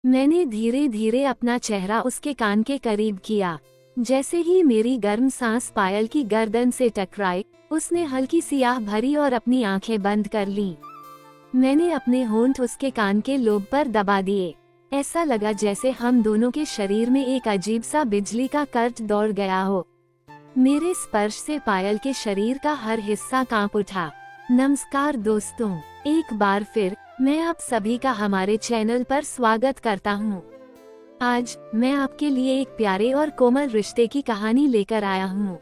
मैंने धीरे धीरे अपना चेहरा उसके कान के करीब किया। जैसे ही मेरी गर्म सांस पायल की गर्दन से टकराई, उसने हल्की सी आह भरी और अपनी आंखें बंद कर लीं। मैंने अपने होंठ उसके कान के लोब पर दबा दिए। ऐसा लगा जैसे हम दोनों के शरीर में एक अजीब सा बिजली का करंट दौड़ गया हो। मेरे स्पर्श से पायल के शरीर का हर हिस्सा कांप उठा। नमस्कार दोस्तों, एक बार फिर मैं आप सभी का हमारे चैनल पर स्वागत करता हूँ। आज मैं आपके लिए एक प्यारे और कोमल रिश्ते की कहानी लेकर आया हूँ।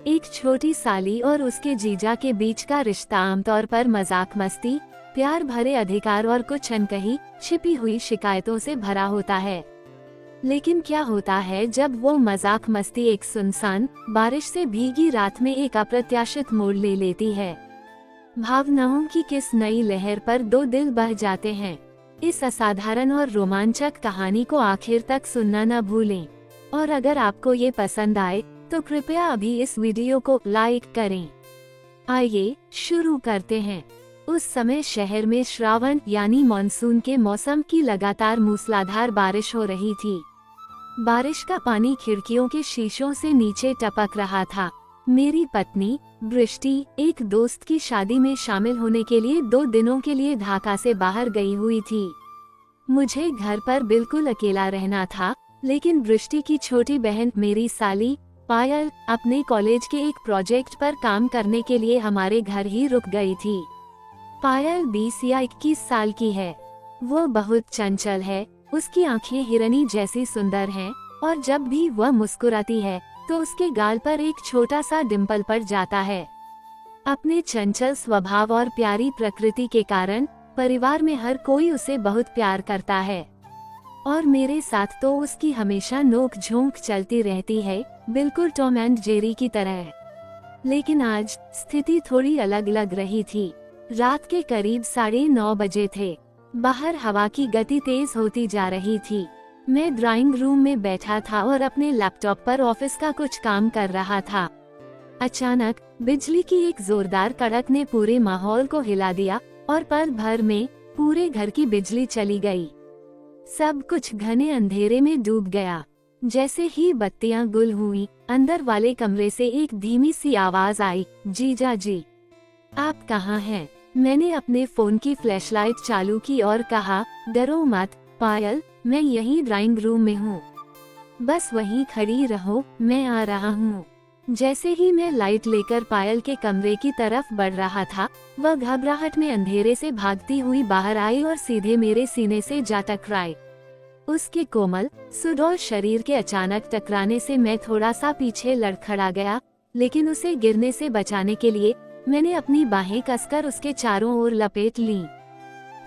एक छोटी साली और उसके जीजा के बीच का रिश्ता आमतौर पर मजाक मस्ती, प्यार भरे अधिकार और कुछ अनकही छिपी हुई शिकायतों से भरा होता है। लेकिन क्या होता है जब वो मजाक मस्ती एक सुनसान, बारिश से भीगी रात में एक अप्रत्याशित मोड़ ले लेती है। भावनाओं की किस नई लहर पर दो दिल बह जाते हैं। इस असाधारण और रोमांचक कहानी को आखिर तक सुनना न भूलें। और अगर आपको ये पसंद आए तो कृपया अभी इस वीडियो को लाइक करें। आइए शुरू करते हैं। उस समय शहर में श्रावण यानी मॉनसून के मौसम की लगातार मूसलाधार बारिश हो रही थी। बारिश का पानी खिड़कियों के शीशों से नीचे टपक रहा था। मेरी पत्नी बृष्टि एक दोस्त की शादी में शामिल होने के लिए 2 दिनों के लिए ढाका से बाहर गई हुई थी। मुझे घर पर बिल्कुल अकेला रहना था, लेकिन बृष्टि की छोटी बहन मेरी साली पायल अपने कॉलेज के एक प्रोजेक्ट पर काम करने के लिए हमारे घर ही रुक गई थी। पायल 20 या 21 साल की है। वो बहुत चंचल है, उसकी आंखें हिरनी जैसी सुंदर हैं, और जब भी वह मुस्कुराती है तो उसके गाल पर एक छोटा सा डिम्पल पड़ जाता है। अपने चंचल स्वभाव और प्यारी प्रकृति के कारण परिवार में हर कोई उसे बहुत प्यार करता है, और मेरे साथ तो उसकी हमेशा नोक झोंक चलती रहती है, बिल्कुल टॉम एंड जेरी की तरह। लेकिन आज स्थिति थोड़ी अलग लग रही थी। रात के करीब 9:30 बजे थे। बाहर हवा की गति तेज होती जा रही थी। मैं ड्राइंग रूम में बैठा था और अपने लैपटॉप पर ऑफिस का कुछ काम कर रहा था। अचानक बिजली की एक जोरदार कड़क ने पूरे माहौल को हिला दिया और पल भर में पूरे घर की बिजली चली गई। सब कुछ घने अंधेरे में डूब गया। जैसे ही बत्तियां गुल हुई, अंदर वाले कमरे से एक धीमी सी आवाज आई, जीजा जी, आप कहाँ हैं? मैंने अपने फोन की फ्लैशलाइट चालू की और कहा, डरो मत पायल, मैं यहीं ड्राइंग रूम में हूँ। बस वहीं खड़ी रहो, मैं आ रहा हूँ। जैसे ही मैं लाइट लेकर पायल के कमरे की तरफ बढ़ रहा था, वह घबराहट में अंधेरे से भागती हुई बाहर आई और सीधे मेरे सीने से जा टकराई। उसके कोमल सुडौल शरीर के अचानक टकराने से मैं थोड़ा सा पीछे लड़खड़ा गया, लेकिन उसे गिरने से बचाने के लिए मैंने अपनी बाहें कसकर उसके चारों ओर लपेट लीं।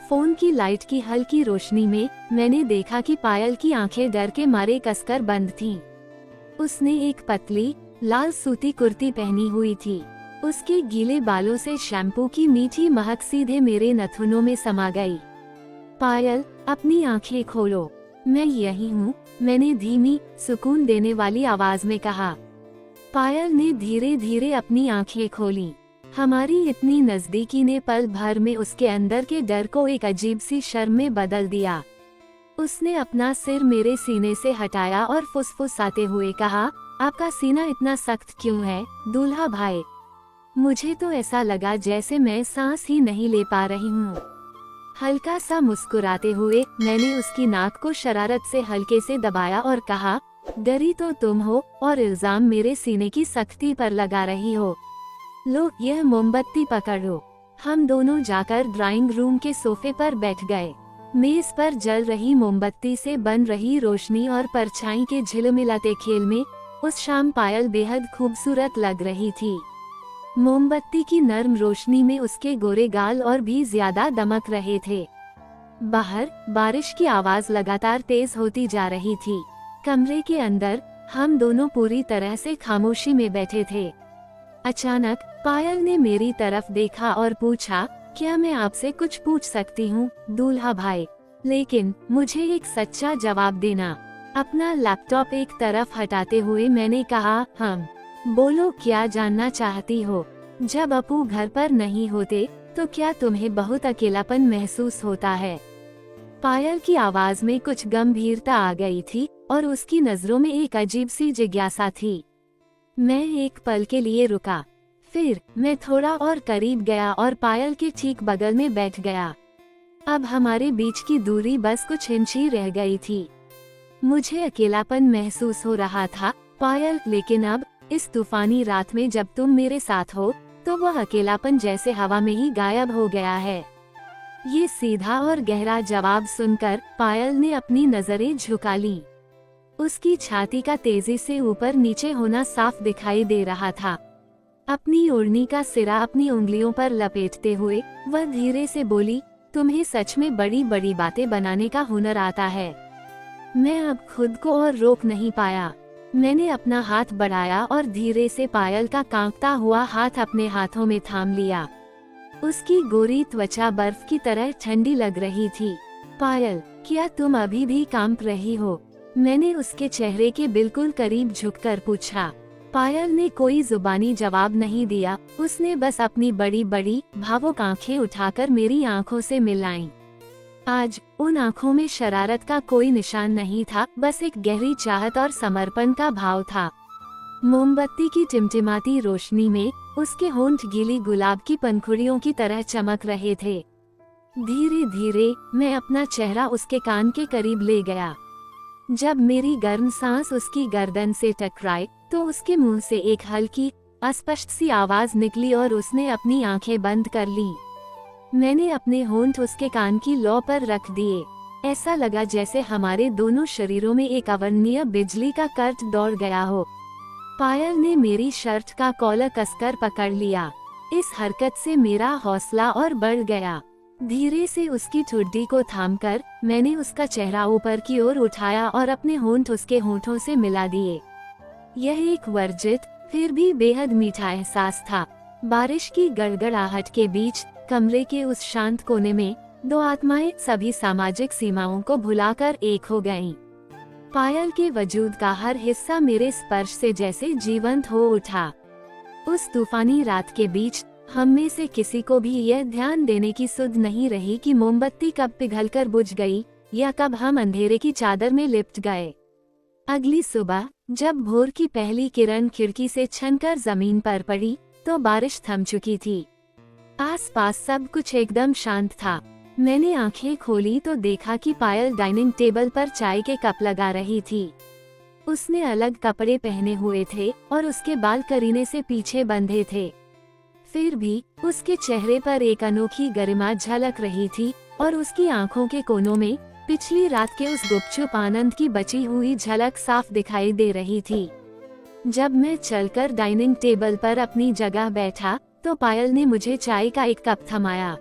फोन की लाइट की हल्की रोशनी में मैंने देखा कि पायल की आंखें डर के मारे कसकर बंद थीं। उसने एक पतली लाल सूती कुर्ती पहनी हुई थी। उसके गीले बालों से शैम्पू की मीठी महक सीधे मेरे नथुनों में समा गई। पायल, अपनी आंखें खोलो, मैं यही हूँ, मैंने धीमी सुकून देने वाली आवाज में कहा। पायल ने धीरे धीरे अपनी आंखें खोलीं। हमारी इतनी नजदीकी ने पल भर में उसके अंदर के डर को एक अजीब सी शर्म में बदल दिया। उसने अपना सिर मेरे सीने से हटाया और फुसफुसाते हुए कहा, आपका सीना इतना सख्त क्यों है, दूल्हा भाई? मुझे तो ऐसा लगा जैसे मैं सांस ही नहीं ले पा रही हूँ। हल्का सा मुस्कुराते हुए मैंने उसकी नाक को शरारत से हल्के से दबाया और कहा, डरी तो तुम हो और इल्जाम मेरे सीने की सख्ती पर लगा रही हो। लो, यह मोमबत्ती पकड़ो। हम दोनों जाकर ड्राइंग रूम के सोफे पर बैठ गए। मेज पर जल रही मोमबत्ती से बन रही रोशनी और परछाई के झिलमिलाते खेल में उस शाम पायल बेहद खूबसूरत लग रही थी। मोमबत्ती की नर्म रोशनी में उसके गोरे गाल और भी ज्यादा दमक रहे थे। बाहर बारिश की आवाज लगातार तेज होती जा रही थी। कमरे के अंदर हम दोनों पूरी तरह से खामोशी में बैठे थे। अचानक पायल ने मेरी तरफ देखा और पूछा, क्या मैं आपसे कुछ पूछ सकती हूँ, दूल्हा भाई? लेकिन मुझे एक सच्चा जवाब देना। अपना लैपटॉप एक तरफ हटाते हुए मैंने कहा, हम। बोलो, क्या जानना चाहती हो? जब अपू घर पर नहीं होते तो क्या तुम्हें बहुत अकेलापन महसूस होता है? पायल की आवाज में कुछ गंभीरता आ गई थी और उसकी नजरों में एक अजीब सी जिज्ञासा थी। मैं एक पल के लिए रुका, फिर मैं थोड़ा और करीब गया और पायल के ठीक बगल में बैठ गया। अब हमारे बीच की दूरी बस कुछ इंच ही रह गई थी। मुझे अकेलापन महसूस हो रहा था पायल, लेकिन अब इस तूफानी रात में जब तुम मेरे साथ हो तो वह अकेलापन जैसे हवा में ही गायब हो गया है। ये सीधा और गहरा जवाब सुनकर पायल ने अपनी नजरें झुका ली। उसकी छाती का तेजी से ऊपर नीचे होना साफ दिखाई दे रहा था। अपनी ओढ़नी का सिरा अपनी उंगलियों पर लपेटते हुए वह धीरे से बोली, तुम्हें सच में बड़ी बड़ी बातें बनाने का हुनर आता है। मैं अब खुद को और रोक नहीं पाया। मैंने अपना हाथ बढ़ाया और धीरे से पायल का कांपता हुआ हाथ अपने हाथों में थाम लिया। उसकी गोरी त्वचा बर्फ की तरह ठंडी लग रही थी। पायल, क्या तुम अभी भी कांप रही हो? मैंने उसके चेहरे के बिल्कुल करीब झुककर पूछा। पायल ने कोई जुबानी जवाब नहीं दिया, उसने बस अपनी बड़ी बड़ी भावुक आंखें उठाकर मेरी आंखों से मिलाईं। आज उन आंखों में शरारत का कोई निशान नहीं था, बस एक गहरी चाहत और समर्पण का भाव था। मोमबत्ती की टिमटिमाती रोशनी में उसके होंठ गीली गुलाब की पंखुड़ियों की तरह चमक रहे थे। धीरे धीरे मैं अपना चेहरा उसके कान के करीब ले गया। जब मेरी गर्म सांस उसकी गर्दन से टकराई तो उसके मुंह से एक हल्की अस्पष्ट सी आवाज निकली और उसने अपनी आंखें बंद कर लीं। मैंने अपने होंठ उसके कान की लौ पर रख दिए। ऐसा लगा जैसे हमारे दोनों शरीरों में एक अवर्णनीय बिजली का करंट दौड़ गया हो। पायल ने मेरी शर्ट का कॉलर कसकर पकड़ लिया। इस हरकत से मेरा हौसला और बढ़ गया। धीरे से उसकी ठुड्डी को थामकर मैंने उसका चेहरा ऊपर की ओर उठाया और अपने होंठ उसके होंठों से मिला दिए। यह एक वर्जित फिर भी बेहद मीठा एहसास था। बारिश की गड़गड़ाहट के बीच कमरे के उस शांत कोने में दो आत्माएं सभी सामाजिक सीमाओं को भुलाकर एक हो गईं। पायल के वजूद का हर हिस्सा मेरे स्पर्श से जैसे जीवंत हो उठा। उस तूफानी रात के बीच हम में से किसी को भी यह ध्यान देने की सुध नहीं रही कि मोमबत्ती कब पिघलकर बुझ गई या कब हम अंधेरे की चादर में लिपट गए। अगली सुबह जब भोर की पहली किरण खिड़की से छनकर जमीन पर पड़ी तो बारिश थम चुकी थी। आसपास सब कुछ एकदम शांत था। मैंने आंखें खोली तो देखा कि पायल डाइनिंग टेबल पर चाय के कप लगा रही थी। उसने अलग कपड़े पहने हुए थे और उसके बाल करीने से पीछे बंधे थे। फिर भी उसके चेहरे पर एक अनोखी गरिमा झलक रही थी और उसकी आंखों के कोनों में पिछली रात के उस गुपचुप आनंद की बची हुई झलक साफ दिखाई दे रही थी। जब मैं चलकर डाइनिंग टेबल पर अपनी जगह बैठा तो पायल ने मुझे चाय का एक कप थमाया।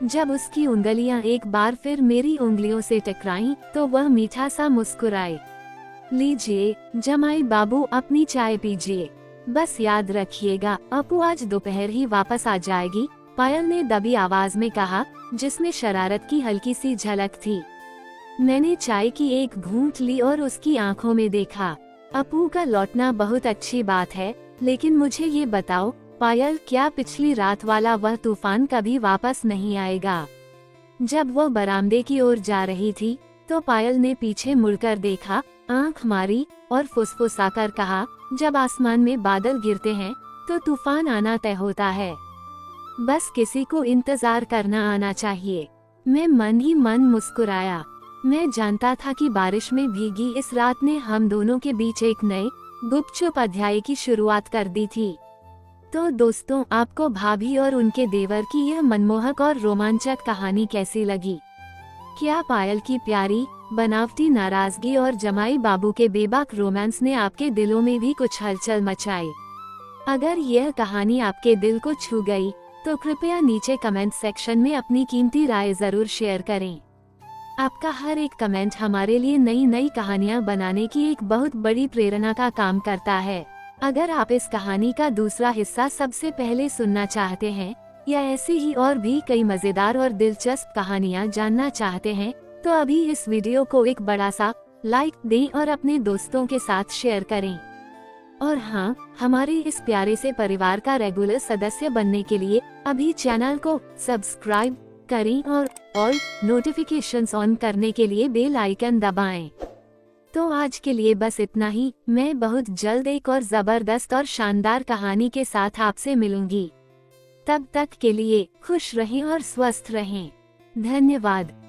जब उसकी उंगलियां एक बार फिर मेरी उंगलियों से टकराईं तो वह मीठा सा मुस्कुराए। लीजिए जमाई बाबू, अपनी चाय पीजिए। बस याद रखिएगा अपू आज दोपहर ही वापस आ जाएगी, पायल ने दबी आवाज में कहा, जिसमें शरारत की हल्की सी झलक थी। मैंने चाय की एक घूंट ली और उसकी आंखों में देखा। अपू का लौटना बहुत अच्छी बात है, लेकिन मुझे ये बताओ पायल, क्या पिछली रात वाला वह तूफान कभी वापस नहीं आएगा? जब वह बरामदे की ओर जा रही थी तो पायल ने पीछे मुड़कर देखा, आंख मारी और फुसफुसाकर कहा, जब आसमान में बादल गिरते हैं तो तूफान आना तय होता है। बस किसी को इंतजार करना आना चाहिए। मैं मन ही मन मुस्कुराया। मैं जानता था कि बारिश में भीगी इस रात ने हम दोनों के बीच एक नए गुपचुप अध्याय की शुरुआत कर दी थी। तो दोस्तों, आपको भाभी और उनके देवर की यह मनमोहक और रोमांचक कहानी कैसी लगी? क्या पायल की प्यारी बनावटी नाराजगी और जमाई बाबू के बेबाक रोमांस ने आपके दिलों में भी कुछ हलचल मचाई? अगर यह कहानी आपके दिल को छू गई तो कृपया नीचे कमेंट सेक्शन में अपनी कीमती राय जरूर शेयर करें। आपका हर एक कमेंट हमारे लिए नई नई कहानियां बनाने की एक बहुत बड़ी प्रेरणा का काम करता है। अगर आप इस कहानी का दूसरा हिस्सा सबसे पहले सुनना चाहते हैं या ऐसी ही और भी कई मजेदार और दिलचस्प कहानियां जानना चाहते हैं तो अभी इस वीडियो को एक बड़ा सा लाइक दें और अपने दोस्तों के साथ शेयर करें। और हाँ, हमारे इस प्यारे से परिवार का रेगुलर सदस्य बनने के लिए अभी चैनल को सब्सक्राइब करें और ऑल नोटिफिकेशंस ऑन करने के लिए बेल आइकन दबाएं। तो आज के लिए बस इतना ही। मैं बहुत जल्द एक और जबरदस्त और शानदार कहानी के साथ आपसे मिलूंगी। तब तक के लिए खुश रहें और स्वस्थ रहें। धन्यवाद।